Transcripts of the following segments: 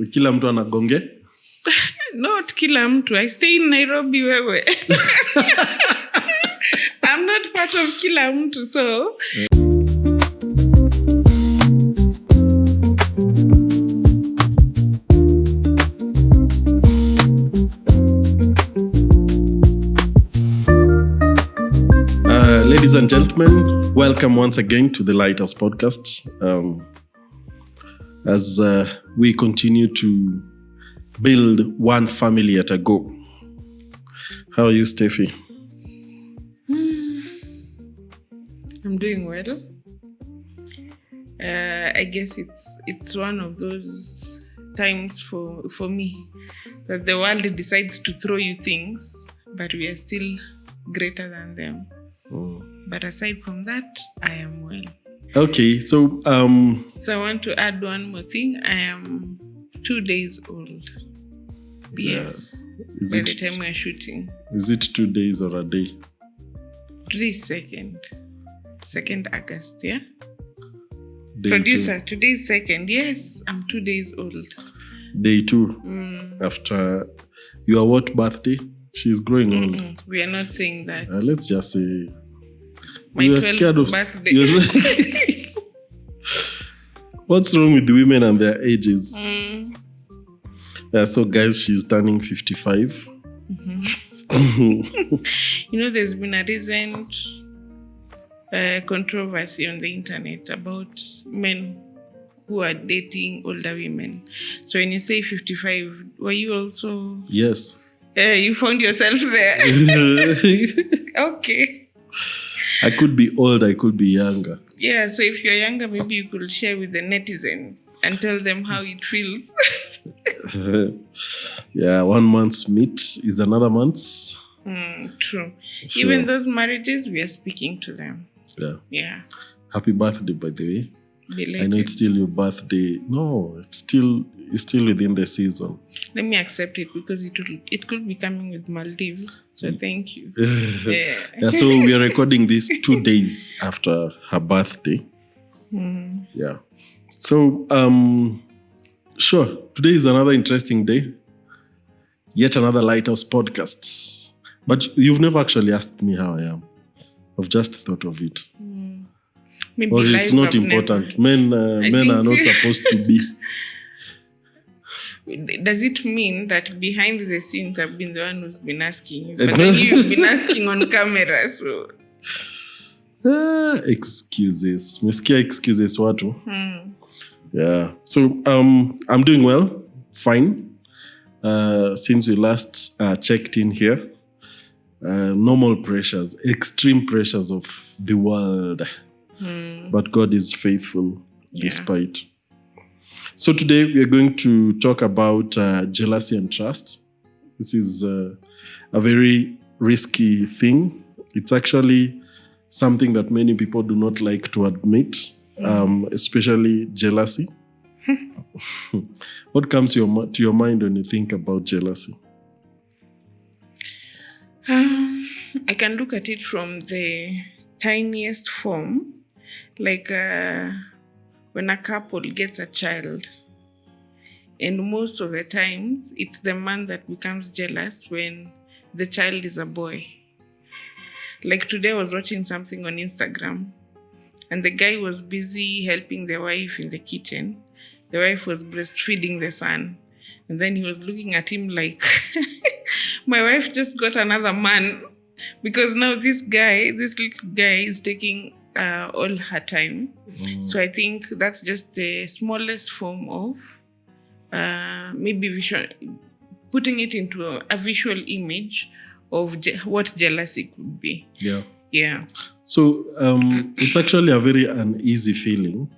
Kila mtu anagonge? Not kila mtu. I stay in Nairobi wewe. I'm not part of kila mtu, so... Ladies and gentlemen, welcome once again to the Lighthouse Podcast. As we continue to build one family at a go. How are you, Steffi? I'm doing well. I guess it's one of those times for me that the world decides to throw you things, but we are still greater than them. But aside from that, I am well. Okay, so I want to add one more thing. I am 2 days old. Yes. By the time we're shooting. Is it 2 days or a day? Today's 2nd August, yeah? Day Producer, 2. today's 2nd. Yes, I'm 2 days old. Day 2. After your what birthday? She's growing old. We are not saying that. Let's just say my 12th birthday. What's wrong with the women and their ages? So guys, she's turning 55. There's been a recent controversy on the internet about men who are dating older women. So when you say 55, were you also... Yes. You found yourself there. Okay. I could be old, I could be younger. Yeah, so if you're younger, maybe you could share with the netizens and tell them how it feels. Yeah, 1 month's meat is another month's. True. Sure. Even those marriages, we are speaking to them. Yeah. Happy birthday, by the way. Belated. I know it's still your birthday. No, it's still within the season. Let me accept it because it could be coming with Maldives. So thank you. Yeah, so we are recording this 2 days after her birthday. Yeah. So, sure. Today is another interesting day. Yet another Lighthouse podcast. But you've never actually asked me how I am. I've just thought of it. Maybe or it's not important. Men are not supposed to be. Does it mean that behind the scenes I've been the one who's been asking you? But then you've been asking on camera, so... Excuses. Meskia excuses watu. Yeah. So, I'm doing well. Fine. Since we last checked in here. Normal pressures. Extreme pressures of the world. But God is faithful despite. So today we are going to talk about jealousy and trust. This is a very risky thing. It's actually something that many people do not like to admit, especially jealousy. What comes to your mind when you think about jealousy? I can look at it from the tiniest form. Like when a couple gets a child, and most of the times it's the man that becomes jealous when the child is a boy. Like today I was watching something on Instagram and the guy was busy helping the wife in the kitchen. The wife was breastfeeding the son, and then he was looking at him like, my wife just got another man, because now this little guy is taking all her time. So I think that's just the smallest form of maybe putting it into a visual image of what jealousy could be. Yeah. So it's actually a very uneasy feeling.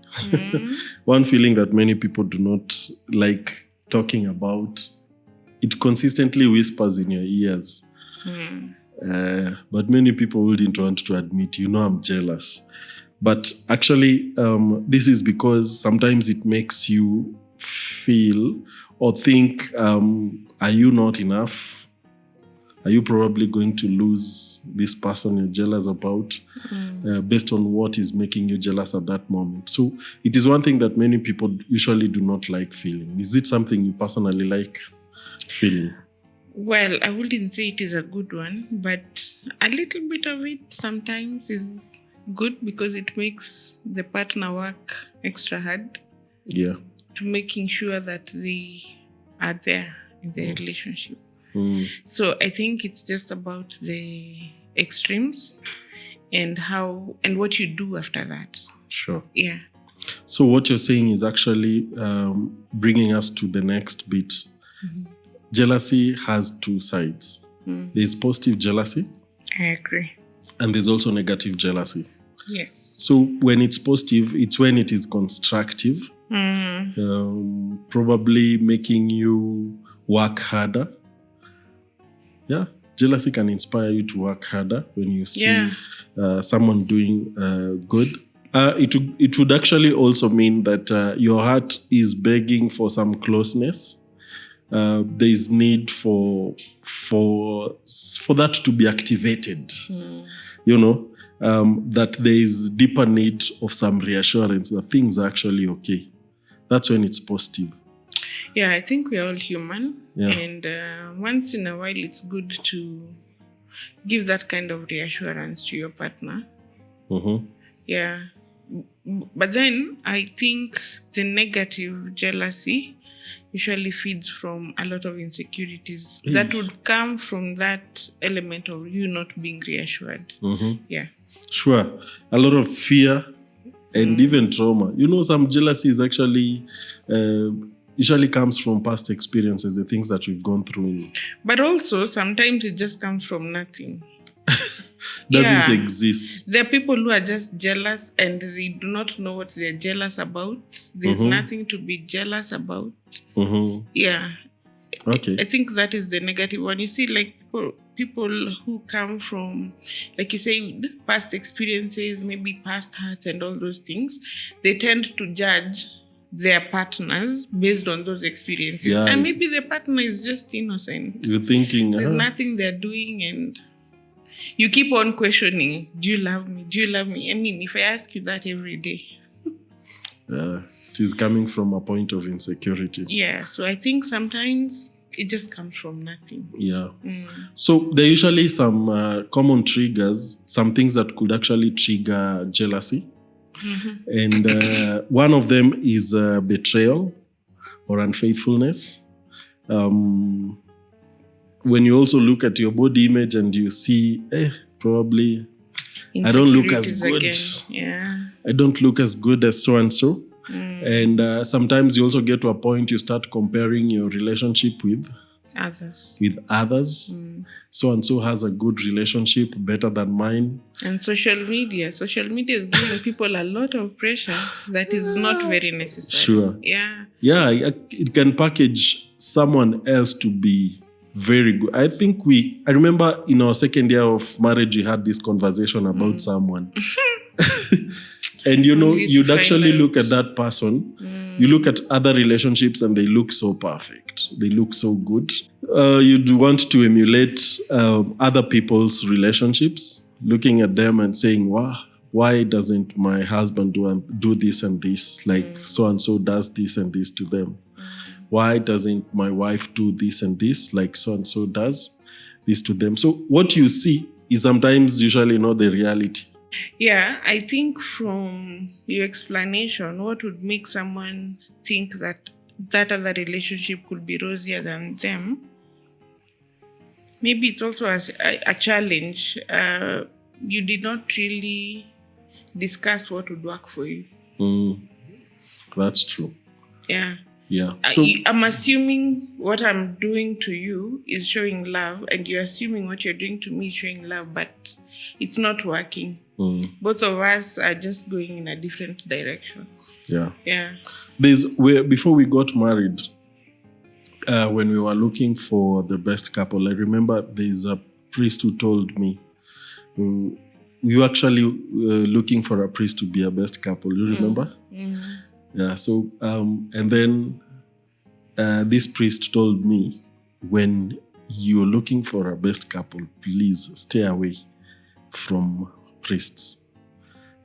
One feeling that many people do not like talking about. It consistently whispers in your ears. But many people wouldn't want to admit, I'm jealous. But actually, this is because sometimes it makes you feel or think, are you not enough? Are you probably going to lose this person you're jealous about based on what is making you jealous at that moment? So it is one thing that many people usually do not like feeling. Is it something you personally like feeling? Well, I wouldn't say it is a good one, but a little bit of it sometimes is good because it makes the partner work extra hard. Yeah. To making sure that they are there in the relationship. So I think it's just about the extremes and what you do after that. Sure. Yeah. So what you're saying is actually bringing us to the next bit. Jealousy has two sides. There's positive jealousy. I agree. And there's also negative jealousy. Yes. So when it's positive, it's when it is constructive, probably making you work harder. Yeah. Jealousy can inspire you to work harder when you see someone doing good. It would actually also mean that your heart is begging for some closeness. There is need for that to be activated. That there is deeper need of some reassurance that things are actually okay. That's when it's positive. Yeah, I think we're all human. Yeah. And once in a while, it's good to give that kind of reassurance to your partner. Yeah. But then I think the negative jealousy usually feeds from a lot of insecurities that would come from that element of you not being reassured. Yeah. Sure. A lot of fear and even trauma. Some jealousy is actually usually comes from past experiences, the things that we've gone through. But also sometimes it just comes from nothing. Doesn't exist. There are people who are just jealous and they do not know what they're jealous about. There's nothing to be jealous about. Yeah. Okay. I think that is the negative one. You see, like people who come from, like you said, past experiences, maybe past hurts and all those things, they tend to judge their partners based on those experiences. Yeah. And maybe the partner is just innocent. You're thinking, there's nothing they're doing, and you keep on questioning, do you love me? Do you love me? I mean, if I ask you that every day. It is coming from a point of insecurity. Yeah, so I think sometimes it just comes from nothing. Yeah. So there are usually some common triggers, some things that could actually trigger jealousy. And one of them is betrayal or unfaithfulness. When you also look at your body image and you see, probably I don't look as good. Yeah. I don't look as good as so-and-so. And sometimes you also get to a point you start comparing your relationship with others. So-and-so has a good relationship, better than mine. And social media is giving people a lot of pressure that is not very necessary. Sure. Yeah. Yeah, it can package someone else to be very good. I think I remember in our second year of marriage, we had this conversation about someone. And you'd actually look at that person. You look at other relationships and they look so perfect. They look so good. You'd want to emulate other people's relationships, looking at them and saying, wow, why doesn't my husband do this and this? Like so-and-so does this and this to them. Why doesn't my wife do this and this? Like so-and-so does this to them. So what you see is sometimes usually not the reality. Yeah, I think from your explanation, what would make someone think that other relationship could be rosier than them? Maybe it's also a challenge. You did not really discuss what would work for you. That's true. Yeah. Yeah. So, I'm assuming what I'm doing to you is showing love, and you're assuming what you're doing to me is showing love, but it's not working. Both of us are just going in a different direction. Yeah. Yeah. Before we got married, when we were looking for the best couple, I remember there's a priest who told me, we were actually looking for a priest to be a best couple. You remember? Yeah. So, and then this priest told me, when you're looking for a best couple, please stay away from priests.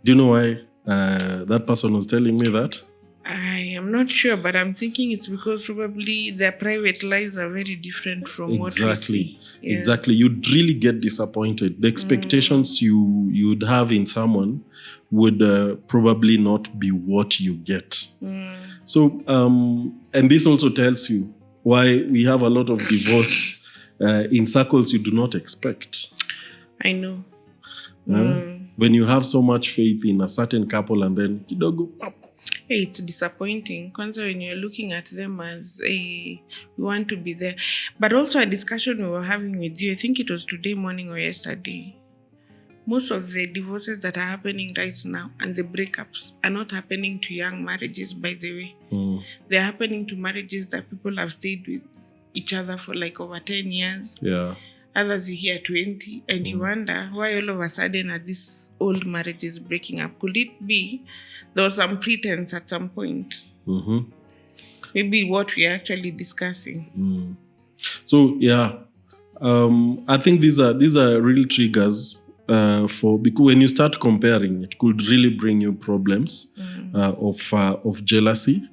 Do you know why that person was telling me that? I am not sure, but I'm thinking it's because probably their private lives are very different from what we see. Yeah. Exactly. You'd really get disappointed. The expectations you'd have in someone would probably not be what you get. So, and this also tells you why we have a lot of divorce in circles you do not expect. I know. When you have so much faith in a certain couple and then kidogo, hey, it's disappointing. Kwanza when you're looking at them as we want to be there. But also a discussion we were having with you, I think it was today morning or yesterday. Most of the divorces that are happening right now and the breakups are not happening to young marriages, by the way. They're happening to marriages that people have stayed with each other for like over 10 years. Yeah. Others you hear 20, and you wonder why all of a sudden are these old marriages breaking up. Could it be there was some pretense at some point? Maybe what we are actually discussing. So yeah, I think these are real triggers for, because when you start comparing, it could really bring you problems of jealousy,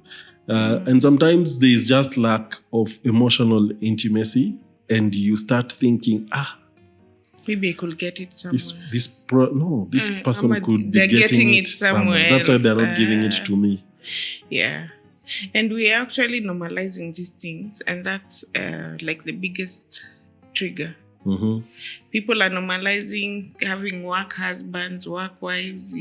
and sometimes there is just lack of emotional intimacy. And you start thinking, maybe I could get it somewhere. This person could be getting it somewhere. That's why they're not giving it to me. Yeah. And we are actually normalizing these things. And that's like the biggest trigger. People are normalizing having work husbands, work wives,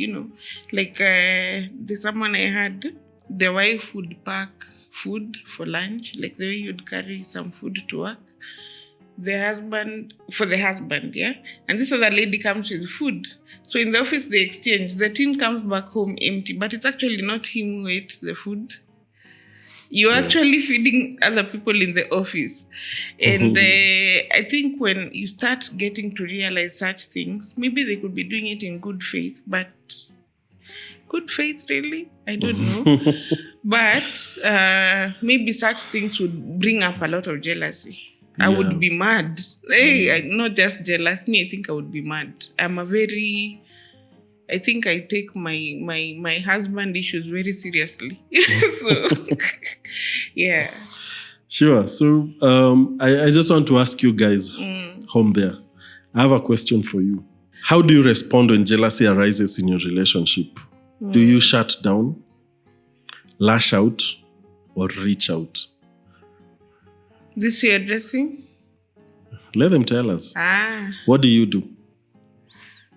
Like there's someone I had, the wife would pack food for lunch, like the way you'd carry some food to work. The husband, yeah? And this other lady comes with food. So in the office, they exchange. The teen comes back home empty, but it's actually not him who ate the food. You're actually feeding other people in the office. And I think when you start getting to realize such things, maybe they could be doing it in good faith, but good faith, really? I don't know. But maybe such things would bring up a lot of jealousy. I would be mad. Hey, I'm not just jealous. Me, I think I would be mad. I think I take my husband issues very seriously. So, yeah. Sure. So I just want to ask you guys home there. I have a question for you. How do you respond when jealousy arises in your relationship? Do you shut down, lash out, or reach out? This you're addressing? Let them tell us. What do you do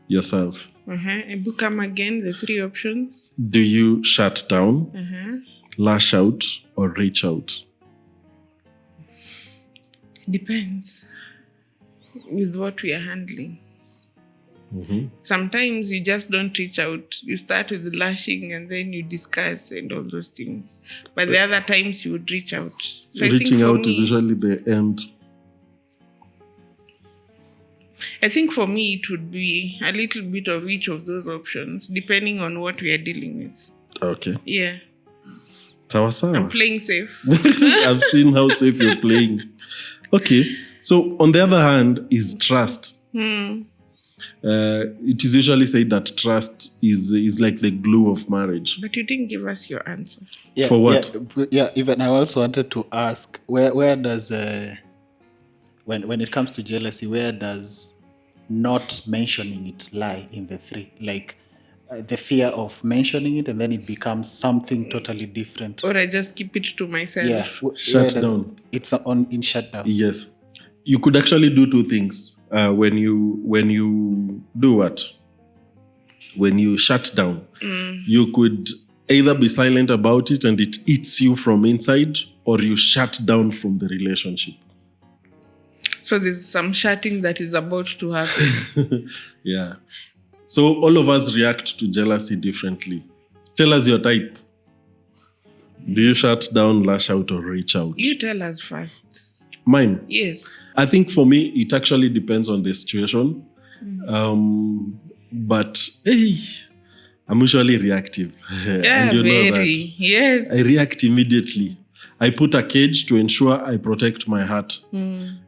yourself? I book again the 3 options. Do you shut down, lash out, or reach out? Depends with what we are handling. Sometimes you just don't reach out. You start with lashing and then you discuss and all those things. But the other times you would reach out. So reaching out is usually the end. I think for me it would be a little bit of each of those options, depending on what we are dealing with. Okay. Yeah. Sawa. I'm playing safe. I've seen how safe you're playing. Okay. So on the other hand is trust. It is usually said that trust is like the glue of marriage. But you didn't give us your answer. Yeah, for what? Yeah, even I also wanted to ask, where does, when it comes to jealousy, where does not mentioning it lie in the 3? Like the fear of mentioning it and then it becomes something totally different. Or I just keep it to myself. Yeah, shut down. It's in shutdown. Yes. You could actually do 2 things. When you do what? When you shut down, you could either be silent about it and it eats you from inside, or you shut down from the relationship. So there's some shutting that is about to happen. Yeah. So all of us react to jealousy differently. Tell us your type. Do you shut down, lash out, or reach out? You tell us first. Mine? Yes. I think for me, it actually depends on the situation. But hey, I'm usually reactive. Yeah, and you very. know that. Yes. I react immediately. I put a cage to ensure I protect my heart.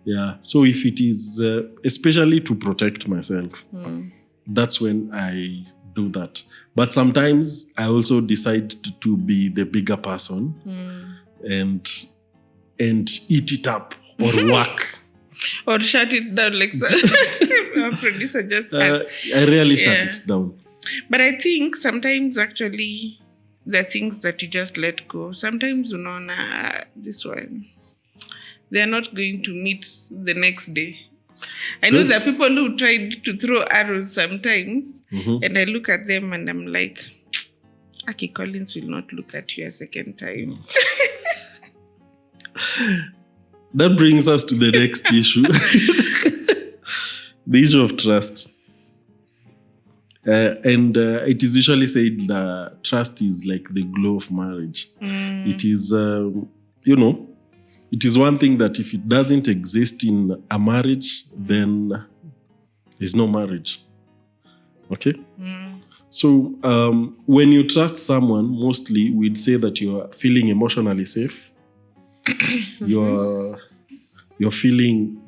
Yeah. So if it is, especially to protect myself, that's when I do that. But sometimes I also decide to be the bigger person and eat it up or work. Or shut it down like our producer just asked. I rarely shut it down. But I think sometimes actually the things that you just let go. Sometimes this one, they're not going to meet the next day. I know there are people who tried to throw arrows sometimes, and I look at them and I'm like, Aki Collins will not look at you a second time. That brings us to the next issue. The issue of trust. And it is usually said that trust is like the glow of marriage. It is, it is one thing that if it doesn't exist in a marriage, then there's no marriage. Okay? So when you trust someone, mostly we'd say that you're feeling emotionally safe. You're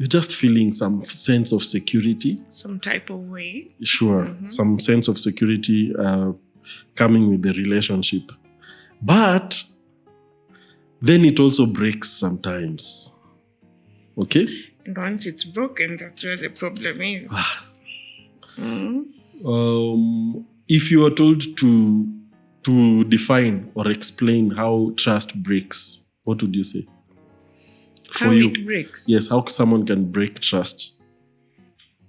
just feeling some sense of security. Some type of way. Sure. Some sense of security coming with the relationship. But then it also breaks sometimes. Okay? And once it's broken, that's where the problem is. If you are told to define or explain how trust breaks, what would you say? How it breaks? Yes, how someone can break trust.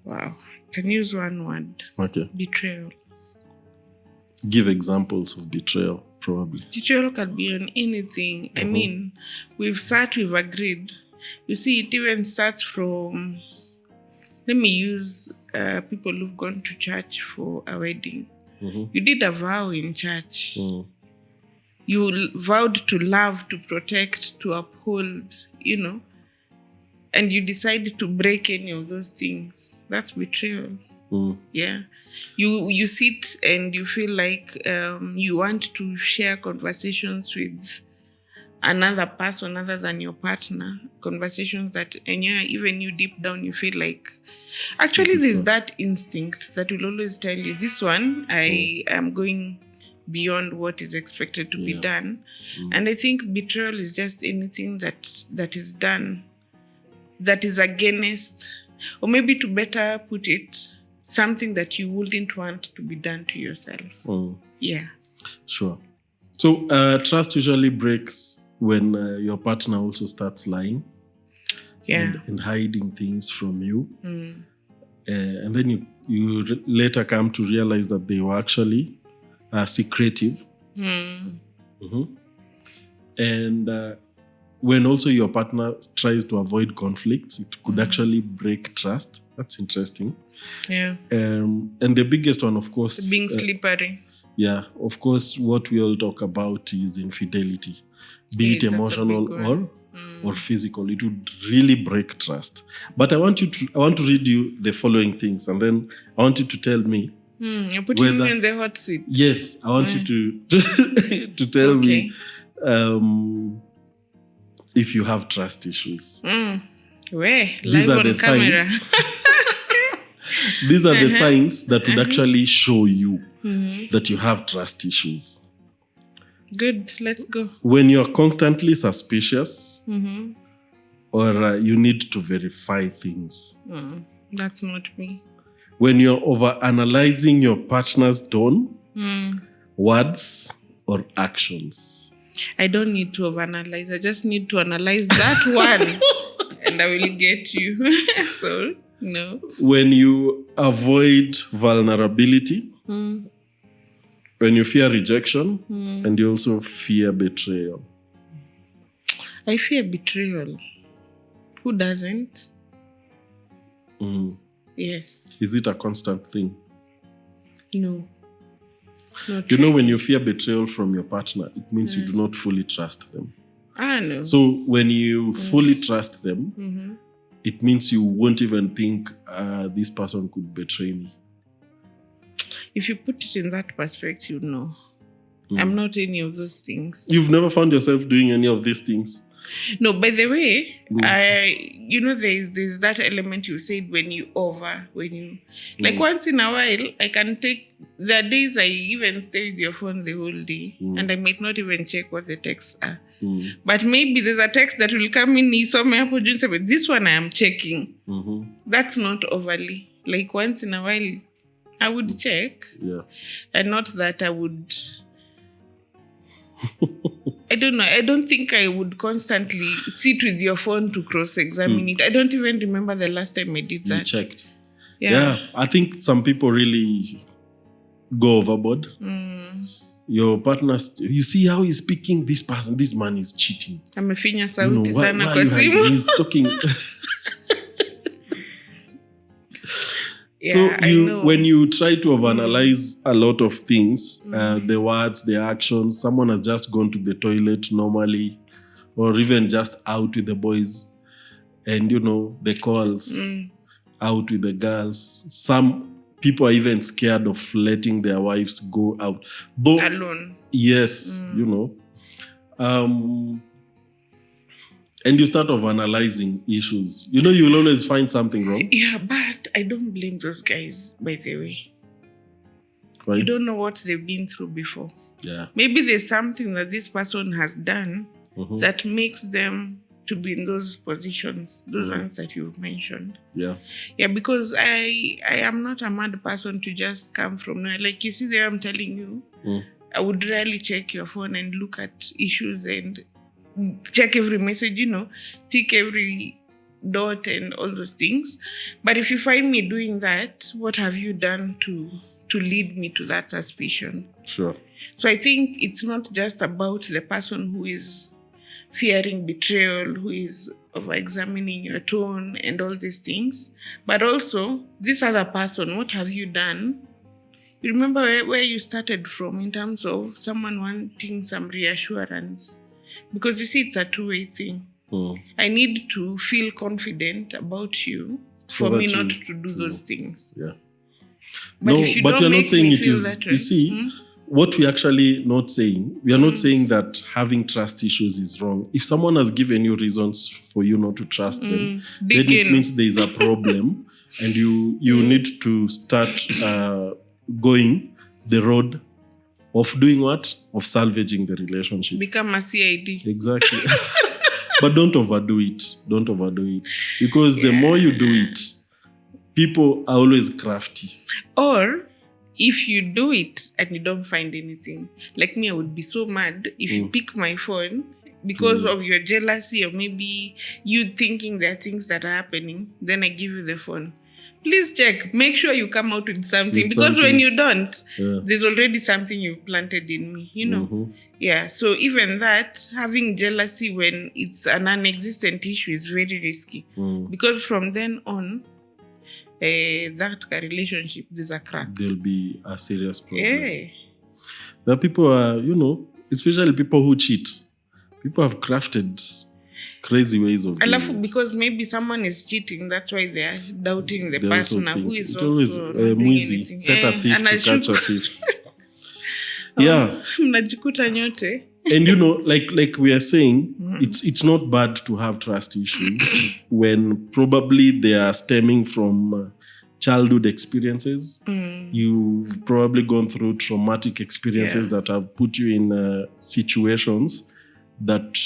Wow. Can use one word. Okay. Betrayal. Give examples of betrayal, probably. Betrayal can be on anything. I mean, we've agreed. You see, it even starts from, let me use people who've gone to church for a wedding. You did a vow in church. You vowed to love, to protect, to uphold, and you decided to break any of those things. That's betrayal. Yeah. You sit and you feel like you want to share conversations with another person other than your partner. Conversations that, and even you deep down, you feel like, actually there's that instinct that will always tell you, this one, I am going beyond what is expected to be done. And I think betrayal is just anything that is done that is against, or maybe to better put it, something that you wouldn't want to be done to yourself. Yeah. Sure. So trust usually breaks when your partner also starts lying and hiding things from you. And then you later come to realize that they were actually secretive. And when also your partner tries to avoid conflicts, it could actually break trust. That's interesting. Yeah. And the biggest one, of course, being slippery. Yeah, of course, what we all talk about is infidelity, be it emotional or physical. It would really break trust. But I want to read you the following things, and then I want you to tell me. You're putting me in the hot seat. Yes, I want you to tell me if you have trust issues. These are the signs. These are the signs that would actually show you that you have trust issues. Good, let's go. When you're constantly suspicious or you need to verify things. That's not me. When you're overanalyzing your partner's tone, words, or actions. I don't need to overanalyze. I just need to analyze that one and I will get you. So, no. When you avoid vulnerability, when you fear rejection, and you also fear betrayal. I fear betrayal. Who doesn't? Yes. Is it a constant thing? No. Not you know, when you fear betrayal from your partner, it means you do not fully trust them. No. So when you fully trust them, it means you won't even think this person could betray me. If you put it in that perspective, no. I'm not any of those things. You've never found yourself doing any of these things? No, by the way, there's that element you said when you like once in a while, I can take, there are days I even stay with your phone the whole day and I might not even check what the texts are. But maybe there's a text that will come in, but this one I am checking. That's not overly. Like once in a while, I would check. Yeah. And not that I would... I don't know. I don't think I would constantly sit with your phone to cross-examine it. I don't even remember the last time I did that. You checked. Yeah. I think some people really go overboard. Your partner, you see how he's speaking, this man is cheating. Amefinya sauti sana why kwa simu. he's talking. Yeah, so when you try to overanalyze a lot of things, the words, the actions, someone has just gone to the toilet normally, or even just out with the boys, and the calls out with the girls. Some people are even scared of letting their wives go out. Alone. Yes, and you start analyzing issues. You'll always find something wrong. Yeah, but I don't blame those guys, by the way. Right? You don't know what they've been through before. Yeah. Maybe there's something that this person has done that makes them to be in those positions, those ones that you've mentioned. Yeah. Yeah, because I am not a mad person to just come from nowhere. Like you see there, I'm telling you, I would rarely check your phone and look at issues and check every message, tick every dot and all those things. But if you find me doing that, what have you done to lead me to that suspicion? Sure. So I think it's not just about the person who is fearing betrayal, who is over-examining your tone and all these things, but also this other person, what have you done? You remember where you started from in terms of someone wanting some reassurance. Because you see, it's a two-way thing. I need to feel confident about you for me not to do those things. Yeah. But we're not saying it is. You see, what we're actually not saying, we are not saying that having trust issues is wrong. If someone has given you reasons for you not to trust them, then it means there is a problem, and you need to start going the road of doing what? Of salvaging the relationship. Become a CID. Exactly. But don't overdo it. Don't overdo it. Because the more you do it, people are always crafty. Or if you do it and you don't find anything, like me, I would be so mad if you pick my phone because of your jealousy or maybe you thinking there are things that are happening, then I give you the phone. Please check. Make sure you come out with something. Because when you don't, there's already something you've planted in me, Yeah, so even that, having jealousy when it's a non-existent issue is very risky. Because from then on, that relationship, there's a crack. There'll be a serious problem. Yeah. There are people, especially people who cheat. People have crafted crazy ways of doing it. Because maybe someone is cheating, that's why they're doubting the person who is also mwizi. Set a thief to catch a thief. Yeah. Mnajikuta nyote. And like we are saying, it's not bad to have trust issues when probably they are stemming from childhood experiences. You've probably gone through traumatic experiences that have put you in situations that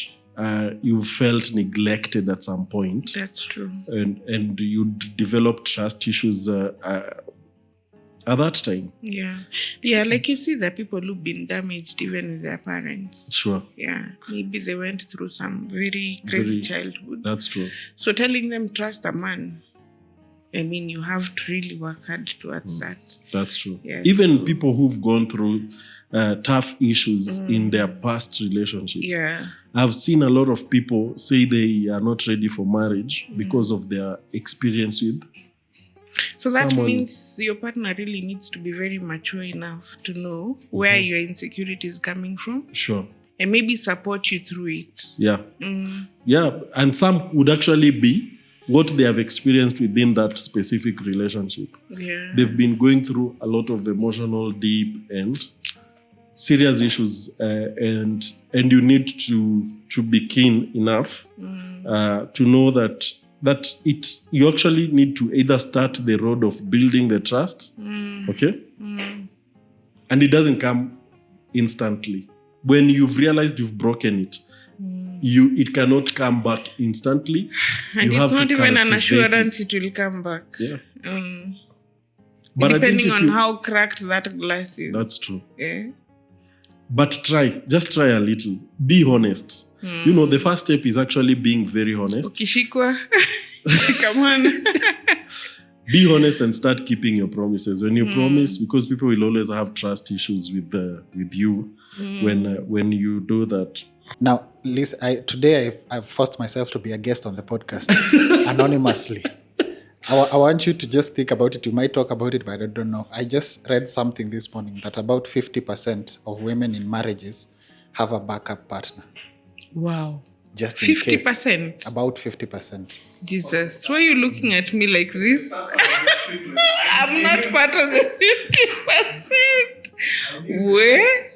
you felt neglected at some point. That's true. And you developed trust issues at that time. Yeah. Yeah, like you see, there are people who've been damaged even with their parents. Sure. Yeah. Maybe they went through some very crazy childhood. That's true. So telling them trust a man, I mean, you have to really work hard towards that. That's true. Yeah, even people who've gone through tough issues in their past relationships. Yeah. I've seen a lot of people say they are not ready for marriage because of their experience with So that means your partner really needs to be very mature enough to know where your insecurity is coming from. Sure. And maybe support you through it. Yeah. Yeah. And some would actually be what they have experienced within that specific relationship. Yeah. They've been going through a lot of emotional, deep and serious issues, and you need to to be keen enough to know that you actually need to either start the road of building the trust, okay? And it doesn't come instantly. When you've realized you've broken it, it cannot come back instantly. And you it's have not to even an cultivate assurance it will come back. Yeah. But depending I think on how cracked that glass is. That's true. Yeah. But just try a little. Be honest. You know, the first step is actually being very honest. Ukishikwa, shikamana. Be honest and start keeping your promises. When you promise, because people will always have trust issues with you when you do that. Now, Liz, today I've forced myself to be a guest on the podcast anonymously. I want you to just think about it. You might talk about it, but I don't know. I just read something this morning that about 50% of women in marriages have a backup partner. Wow. Just in 50%? case. About 50%. Jesus, why are you looking at me like this? I'm not part of the 50%. Where?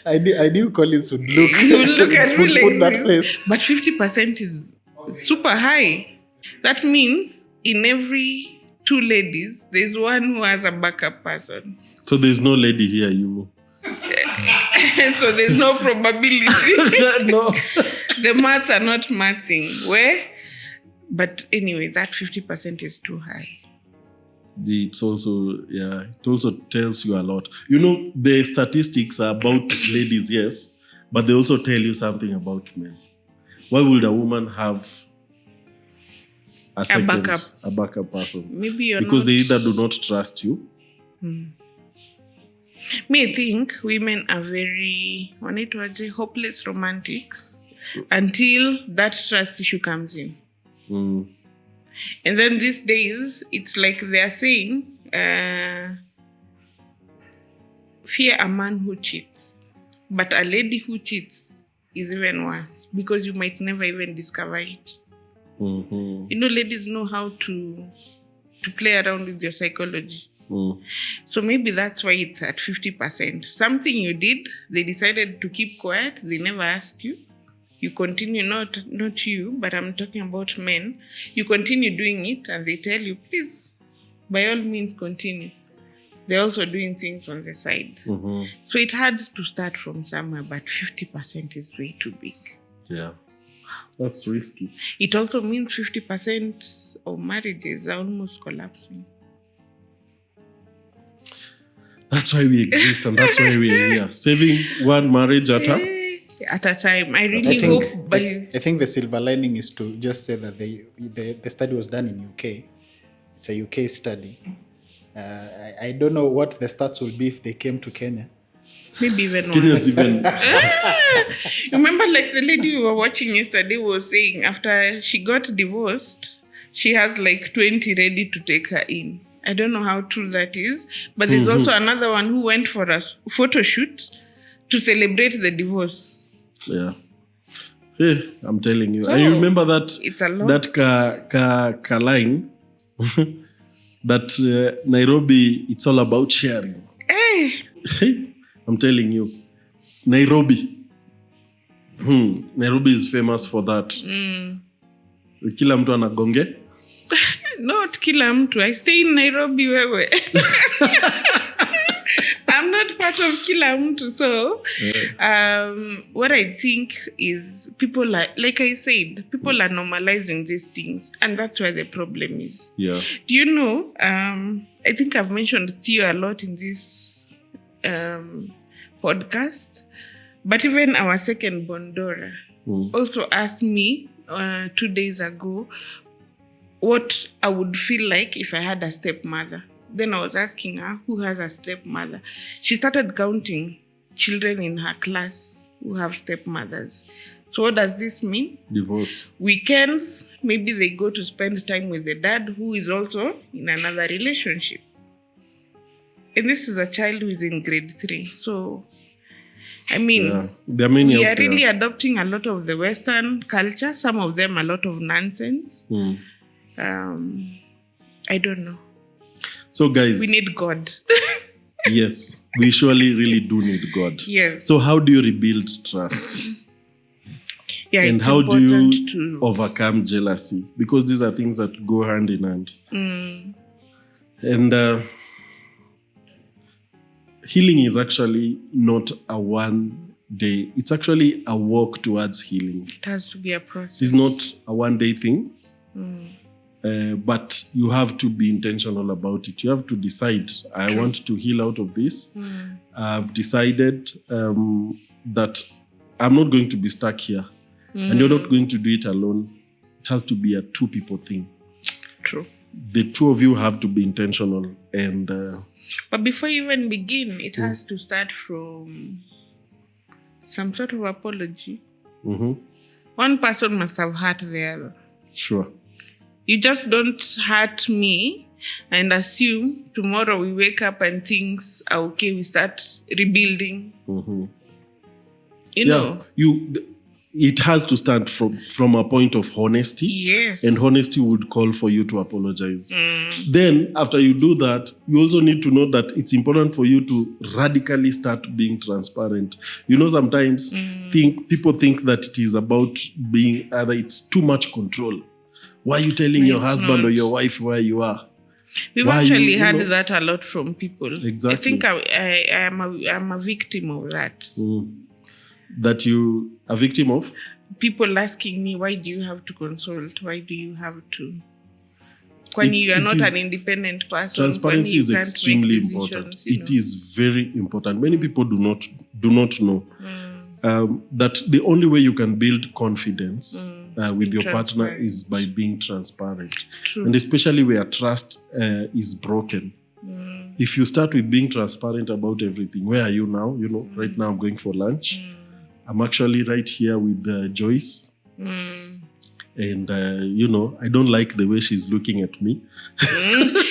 I knew Collins would look. You will look at me would like put that this. face. But 50% is super high. That means in every 2 ladies, there's one who has a backup person. So there's no lady here, you. So there's no probability. No. The maths are not mathing. Where? But anyway, that 50% is too high. It also tells you a lot. You know, the statistics are about ladies, yes, but they also tell you something about men. Why would a woman have a backup person? Maybe you're because not... they either do not trust you. Me, I think women are very hopeless romantics until that trust issue comes in. And then these days, it's like they're saying, fear a man who cheats. But a lady who cheats is even worse because you might never even discover it. You know, ladies know how to play around with your psychology. So maybe that's why it's at 50%. Something you did, they decided to keep quiet. They never asked you. You continue, not you, but I'm talking about men. You continue doing it and they tell you, please, by all means, continue. They're also doing things on the side. So it had to start from somewhere, but 50% is way too big. Yeah. That's risky. It also means 50% of marriages are almost collapsing. That's why we exist and that's why we're here. Saving one marriage at a time. I really hope I think the silver lining is to just say that the study was done in UK. It's a UK study. I don't know what the stats will be if they came to Kenya. Maybe even Kenya's even. Remember, like the lady we were watching yesterday was saying after she got divorced, she has like 20 ready to take her in. I don't know how true that is, but there's also another one who went for a photo shoot to celebrate the divorce. Yeah. Hey, I'm telling you. So, I remember that it's a lot. That line that Nairobi, it's all about sharing. Hey, I'm telling you. Nairobi. Nairobi is famous for that. Kila mtu anagonge. Not kila mtu. I stay in Nairobi wewe. I'm not part of kila mtu. So, what I think is people are, like I said, people are normalizing these things. And that's where the problem is. Yeah. Do you know, I think I've mentioned Theo a lot in this podcast. But even our second Bondora also asked me 2 days ago what I would feel like if I had a stepmother. Then I was asking her who has a stepmother. She started counting children in her class who have stepmothers. So what does this mean? Divorce. Weekends, maybe they go to spend time with the dad who is also in another relationship. And this is a child who is in grade 3. So, I mean, we are really adopting a lot of the Western culture. Some of them a lot of nonsense. I don't know. So guys, we need God. Yes, we surely really do need God. Yes. So how do you rebuild trust? Yeah, And it's how do you important to overcome jealousy? Because these are things that go hand in hand. Mm. And healing is actually not a one day. It's actually a walk towards healing. It has to be a process. It's not a one day thing. But you have to be intentional about it. You have to decide, I want to heal out of this. I've decided that I'm not going to be stuck here. And you're not going to do it alone. It has to be a two people thing. True. The two of you have to be intentional. And but before you even begin, it has to start from some sort of apology. One person must have hurt the other. Sure. You just don't hurt me and assume tomorrow we wake up and things are okay. We start rebuilding. You know. It has to start from a point of honesty. Yes. And honesty would call for you to apologize. Then, after you do that, you also need to know that it's important for you to radically start being transparent. You know, sometimes people think that it is about being either it's too much control. Why are you telling your husband or your wife where you are? We've actually heard that a lot from people. Exactly. I think I'm a victim of that. That you a victim of? People asking me, why do you have to consult? Why do you have to? When you are not an independent person. Transparency is extremely important. It is very important. Many people do not know that the only way you can build confidence with your partner is by being transparent. True. And especially where trust is broken. If you start with being transparent about everything, where are you now? You know, right now I'm going for lunch. I'm actually right here with Joyce. And, I don't like the way she's looking at me.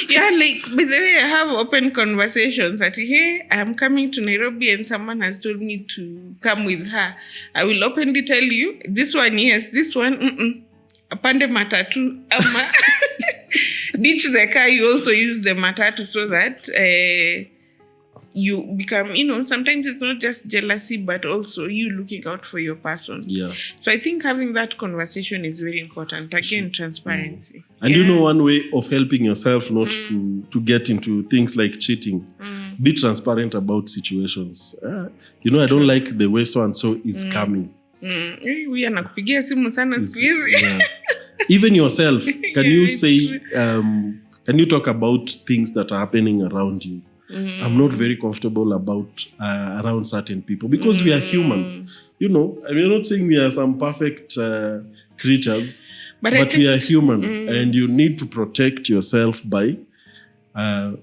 Yeah, like, by the way, I have open conversations that, hey, I'm coming to Nairobi and someone has told me to come with her. I will openly tell you, this one, yes, this one, apande matatu. Ditch the car, you also use the matatu so that you become, sometimes it's not just jealousy, but also you looking out for your person. Yeah. So I think having that conversation is very important. Again, transparency. And one way of helping yourself not to get into things like cheating, be transparent about situations. I don't like the way so-and-so is coming. We anakupigia simu sana siku hizi. Even yourself, can you say, can you talk about things that are happening around you? I'm not very comfortable about around certain people because we are human. I'm not saying we are some perfect creatures, but we are human, and you need to protect yourself by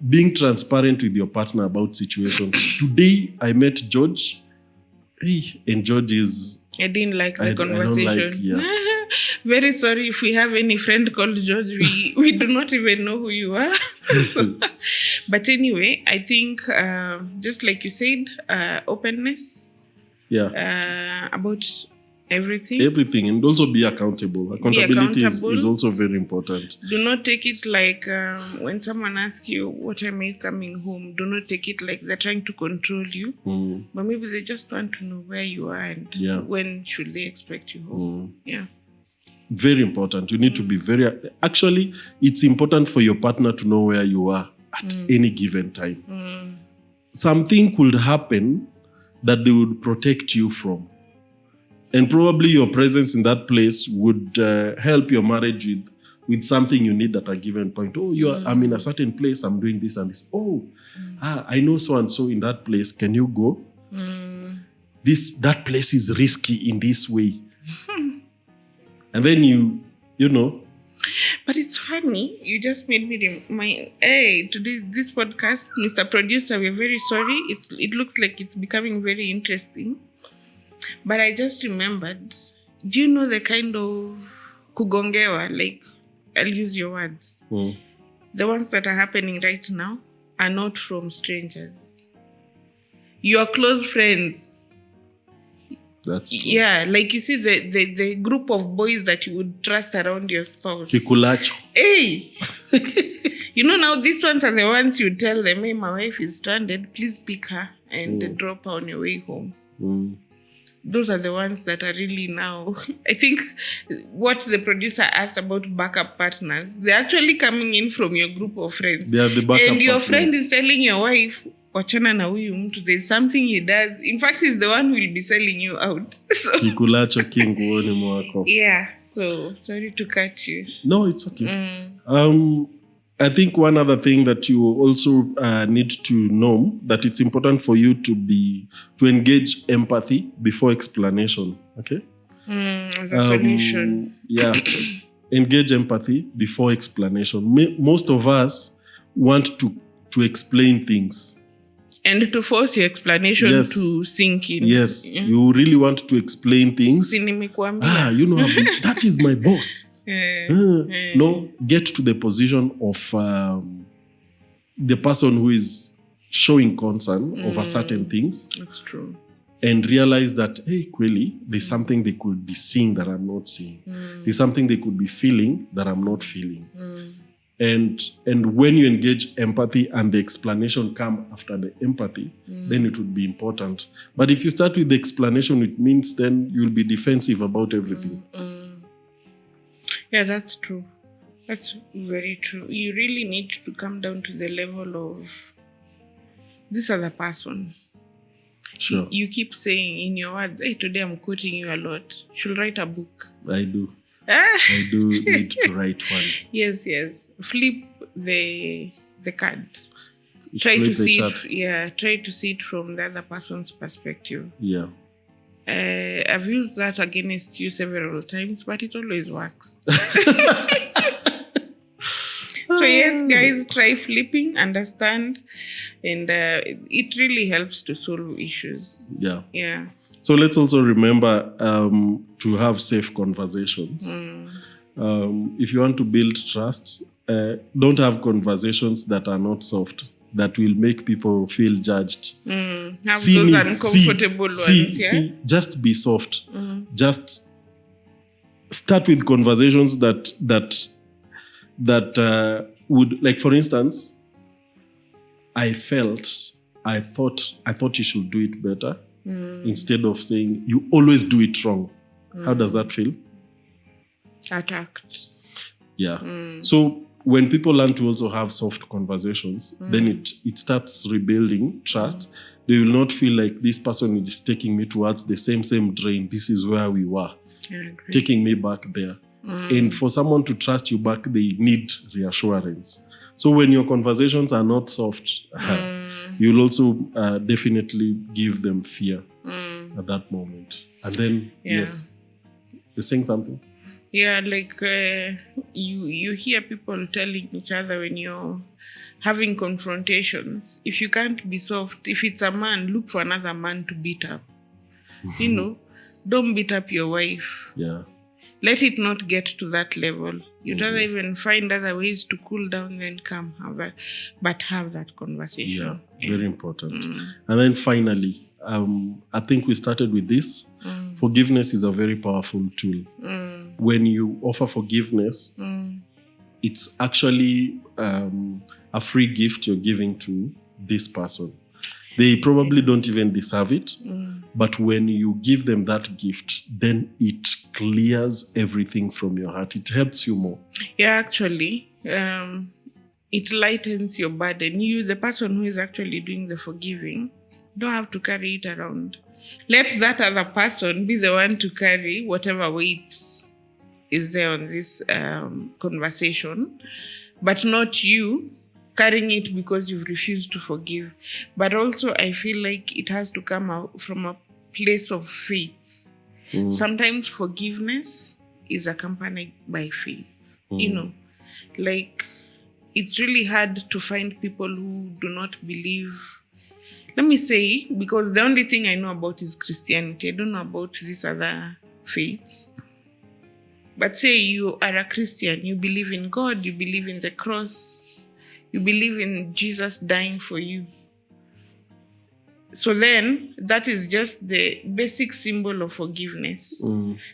being transparent with your partner about situations. Today, I met George, and George is... I didn't like the conversation. I don't like, Very sorry if we have any friend called George. We do not even know who you are. But anyway, I think just like you said, openness. Yeah. About everything. Everything, and also be accountable. Accountability is also very important. Do not take it like when someone asks you, what time are you coming home? Do not take it like they're trying to control you. But maybe they just want to know where you are and when should they expect you home. Yeah. Very important. You need to be actually, it's important for your partner to know where you are at any given time. Something could happen that they would protect you from. And probably your presence in that place would help your marriage with something you need at a given point. Oh, I'm in a certain place, I'm doing this and this. Oh, I know so-and-so in that place. Can you go? That place is risky in this way. And then you know. But it's funny. You just made me today this podcast, Mr. Producer, we're very sorry. It looks like it's becoming very interesting. But I just remembered, do you know the kind of kugongewa, like, I'll use your words. The ones that are happening right now are not from strangers. Your close friends. That's true. Yeah, like you see the group of boys that you would trust around your spouse. Kikulacho. Hey! Now these ones are the ones you tell them, hey, my wife is stranded. Please pick her and drop her on your way home. those are the ones that are really now. I think what the producer asked about backup partners, they're actually coming in from your group of friends. They are the backup and your partners. friend is telling your wife, wachana na huyu mtu, there's something he does. In fact, he's the one who will be selling you out. So, Kikulacho kinguoni mwako. yeah, so sorry to cut you. No, it's okay. I think one other thing that you also need to know, that it's important for you to engage empathy before explanation. Okay. As a solution. Yeah. Engage empathy before explanation. Most of us want to explain things. And to force your explanation to sink in. Yes. You really want to explain things. That is my boss. No, get to the position of the person who is showing concern over certain things. That's true. And realize that, hey, Kweli, there's something they could be seeing that I'm not seeing. There's something they could be feeling that I'm not feeling. And when you engage empathy and the explanation come after the empathy, then it would be important. But if you start with the explanation, it means then you'll be defensive about everything. Yeah, that's true. That's very true. You really need to come down to the level of this other person. Sure. You keep saying in your words, hey, today I'm quoting you a lot. Should write a book. I do. I do need to write one. Yes. Flip the card. Try to see it from the other person's perspective. Yeah. I've used that against you several times, but it always works. So yes, guys, try flipping, understand, and it really helps to solve issues. Yeah. So let's also remember to have safe conversations. If you want to build trust, don't have conversations that are not soft, that will make people feel judged. Have those uncomfortable ones. Just be soft. Just start with conversations that would, like, for instance, I thought you should do it better, instead of saying you always do it wrong. How does that feel? Attacked. Yeah. So when people learn to also have soft conversations, then it starts rebuilding trust. They will not feel like this person is taking me towards the same drain. This is where we were, taking me back there. And for someone to trust you back, they need reassurance. So when your conversations are not soft, you'll also definitely give them fear at that moment. And then, yes, you're saying something? Yeah, like you hear people telling each other when you're having confrontations, if you can't be soft, if it's a man, look for another man to beat up. Don't beat up your wife. Yeah. Let it not get to that level. You'd rather even find other ways to cool down than come have that, but have that conversation. Yeah, very important. And then finally, I think we started with this. Forgiveness is a very powerful tool. When you offer forgiveness, it's actually a free gift you're giving to this person. They probably don't even deserve it. But when you give them that gift, then it clears everything from your heart. It helps you more. Yeah, actually, it lightens your burden. You, the person who is actually doing the forgiving, don't have to carry it around. Let that other person be the one to carry whatever weight is there on this conversation, but not you carrying it because you've refused to forgive. But also, I feel like it has to come out from a place of faith. Sometimes forgiveness is accompanied by faith. Like, it's really hard to find people who do not believe. Let me say, because the only thing I know about is Christianity. I don't know about these other faiths. But say you are a Christian, you believe in God, you believe in the cross, you believe in Jesus dying for you. So then, that is just the basic symbol of forgiveness.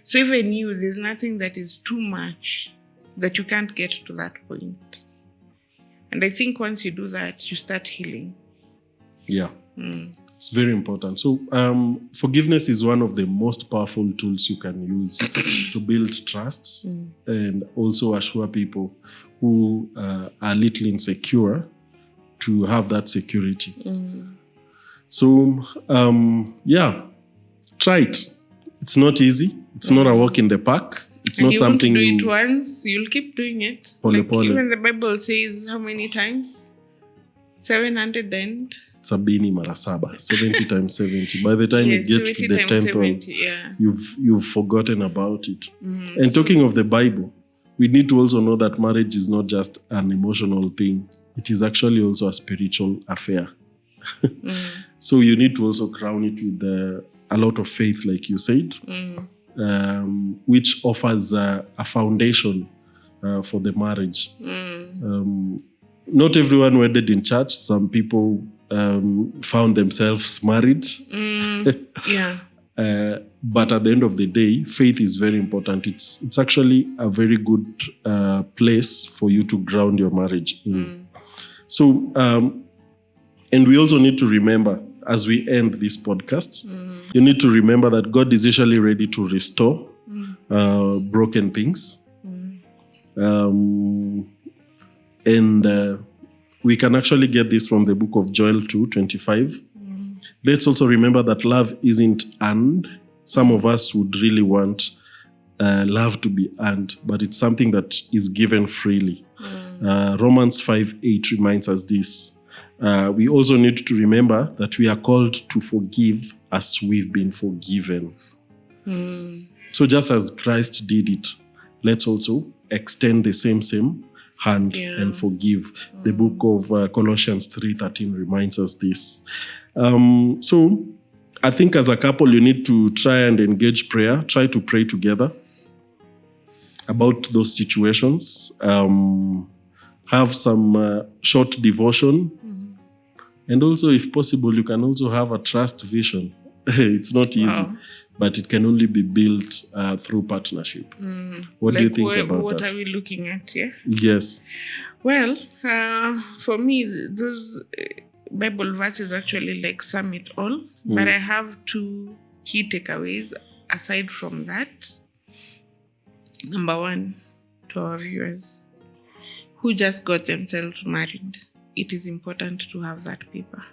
So even you, there's nothing that is too much that you can't get to that point. And I think once you do that, you start healing. Yeah. It's very important. So forgiveness is one of the most powerful tools you can use to build trust and also assure people who are a little insecure to have that security. So, try it. It's not easy. It's not a walk in the park. It's and not you something won't do it once, you'll keep doing it. Pole pole. Even the Bible says how many times? 700 and... Sabini mara saba, 70 times 70. By the time you get to the 10th one, you've forgotten about it. And talking of the Bible, we need to also know that marriage is not just an emotional thing. It is actually also a spiritual affair. So you need to also crown it with a lot of faith, like you said, which offers a foundation for the marriage. Not everyone wedded in church. Some people found themselves married. But at the end of the day, faith is very important. It's actually a very good place for you to ground your marriage in. So, and we also need to remember, as we end this podcast, you need to remember that God is usually ready to restore broken things. And we can actually get this from the book of Joel 2:25. Let's also remember that love isn't earned. Some of us would really want love to be earned, but it's something that is given freely. Romans 5:8 reminds us this. We also need to remember that we are called to forgive as we've been forgiven. So just as Christ did it, let's also extend the same hand and forgive. The book of Colossians 3:13 reminds us this. So I think as a couple, you need to try and engage prayer. Try to pray together about those situations. Have some short devotion. And also, if possible, you can also have a trust vision. It's not easy, but it can only be built through partnership. What do you think about that? What are we looking at here? Yes. Well, for me, those Bible verses actually sum it all. But I have two key takeaways aside from that. Number one, to our viewers who just got themselves married, it is important to have that paper.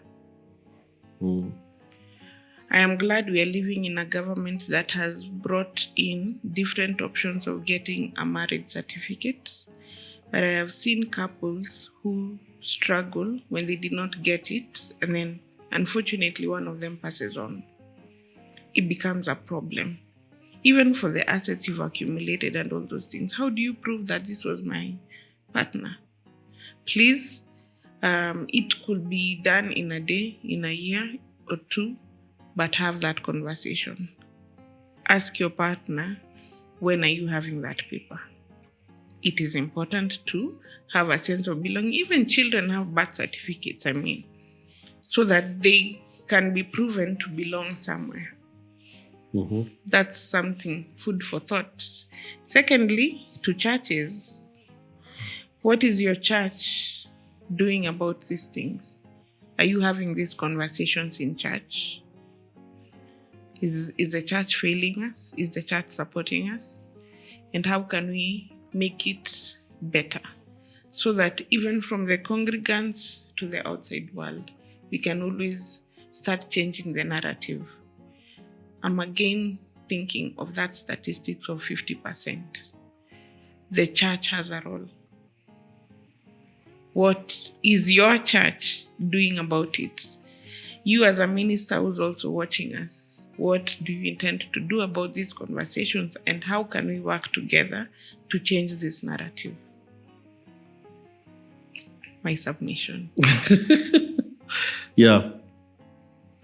I am glad we are living in a government that has brought in different options of getting a marriage certificate. But I have seen couples who struggle when they did not get it, and then unfortunately one of them passes on. It becomes a problem. Even for the assets you've accumulated and all those things, how do you prove that this was my partner? Please, it could be done in a day, in a year or two, but have that conversation. Ask your partner, when are you having that paper? It is important to have a sense of belonging. Even children have birth certificates, so that they can be proven to belong somewhere. That's something, food for thought. Secondly, to churches, what is your church doing about these things? Are you having these conversations in church? Is the church failing us? Is the church supporting us? And how can we make it better so that even from the congregants to the outside world, we can always start changing the narrative? I'm again thinking of that statistics of 50%. The church has a role. What is your church doing about it? You as a minister who's also watching us, what do you intend to do about these conversations, and how can we work together to change this narrative? My submission. Yeah.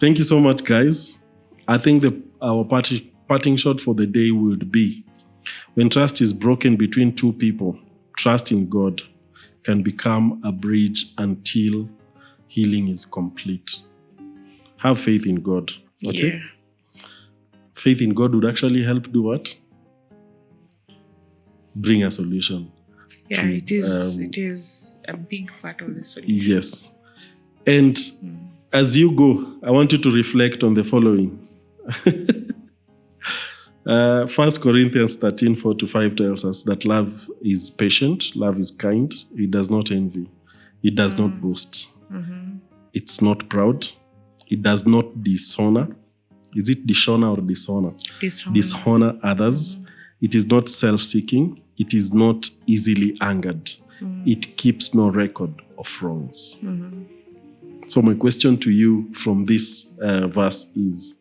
Thank you so much, guys. I think our parting shot for the day would be, when trust is broken between two people, trust in God can become a bridge until healing is complete. Have faith in God. Okay? Yeah. Faith in God would actually help do what? Bring a solution. Yeah, it is a big part of the solution. Yes. And as you go, I want you to reflect on the following. 1 Corinthians 13, 4-5 tells us that love is patient, love is kind, it does not envy, it does not boast, it's not proud, it does not dishonor. Is it dishonor or dishonor? Dishonor others. It is not self-seeking. It is not easily angered. It keeps no record of wrongs. So my question to you from this verse is,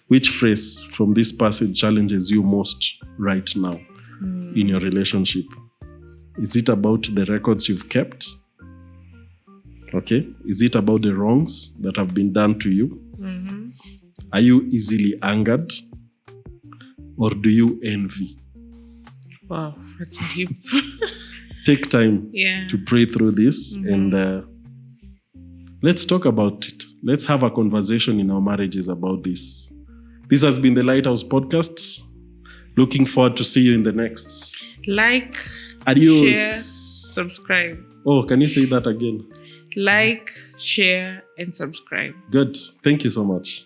which phrase from this passage challenges you most right now in your relationship? Is it about the records you've kept? Okay. Is it about the wrongs that have been done to you? Are you easily angered? Or do you envy? Wow, that's deep. Take time Yeah. to pray through this and let's talk about it. Let's have a conversation in our marriages about this. This has been the Lighthouse Podcast. Looking forward to see you in the next. Like, Adios. share, subscribe. Oh, can you say that again? Like, share, and subscribe. Good. Thank you so much.